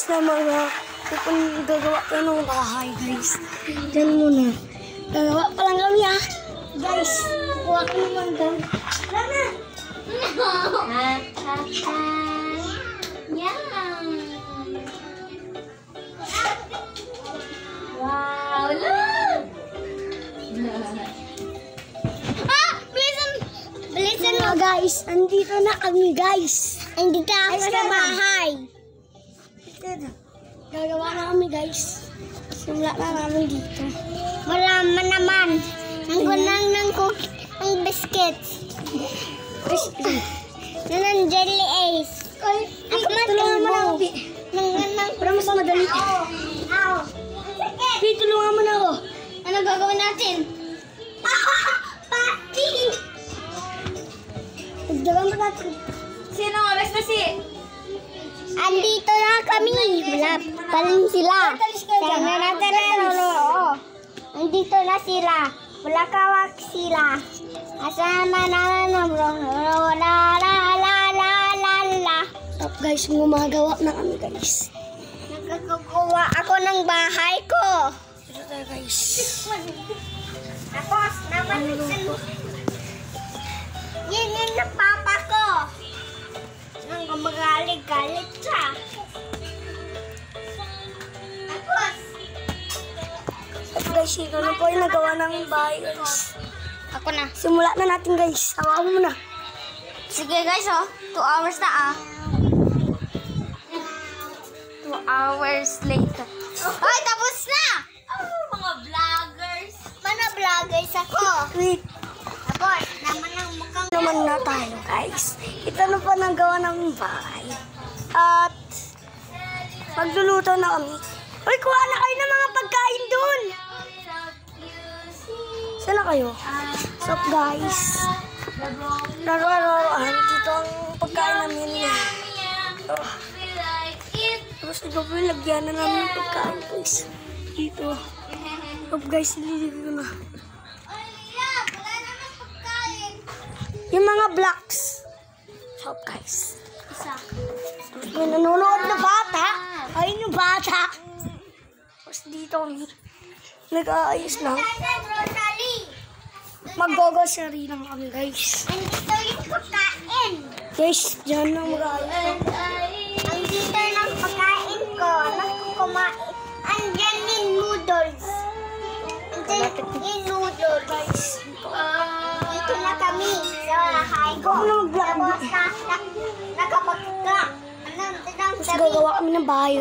guys na gagawa tayo ng bahay guys. Diyan muna. Gagawa pa lang kami guys. Kuha ko naman daw. Lana! Yan! Wow! Look! Bilisan mo guys. Andito na kami guys. Andito ako sa bahay. Gagawa na kami guys. Simula na namin dito. Marama naman. Nanggunang ng cookie, ng biscuits. Ng jelly ace. Ako Tulungan mo na ako. Para mas madali. Tulungan mo na ako. Ano gagawin natin? Party! Pagdagan mo natin. Sino ang alas na si? Andito na kami. Wala pa rin sila. Sana natin na andito na sila. Wala kawak sila. Asama na la la la la la la. Stop guys, gumagawa na kami guys. Nagkagawa ako ng bahay ko. Ito tayo guys. Tapos naman yan ng papa ko. Nang gumagalit-galit siya. Tapos Guys, ito na po yung nagawa ng bahay guys. ako na. Simula na natin guys. Hawakan mo muna. Sige guys, 2 hours na 2 hours later. Ay, tapos na! Mga vloggers. Mga vloggers ako. Wait. Tapos, naman ang mukhang... Naman na tayo guys. Ito na po nagawa ng bahay. At magluluto na kami. Uy, kuha na kayo ng mga pagkain dun. Saan na kayo? Sup guys. Dito ang pagkain namin. Tapos ito po yung lagyan na namin ng pagkain guys. Dito. Sup guys, nililigo ko na. Yung mga blocks. Sup guys. Tapos may nanonood na bata. Ayun yung bata. Tapos dito kami. Nag-aayos lang. Mag-grocery lang kami guys. Andito yung pagkain. Guys, dyan lang mag-aayos. Andito yung pagkain ko. Kumain. Andyan yung noodles. Andyan yung noodles. Guys, Dito na kami sa bahay ko. Ano mag-vlog? Tapos nakapagka. Tapos gagawa kami ng bahay.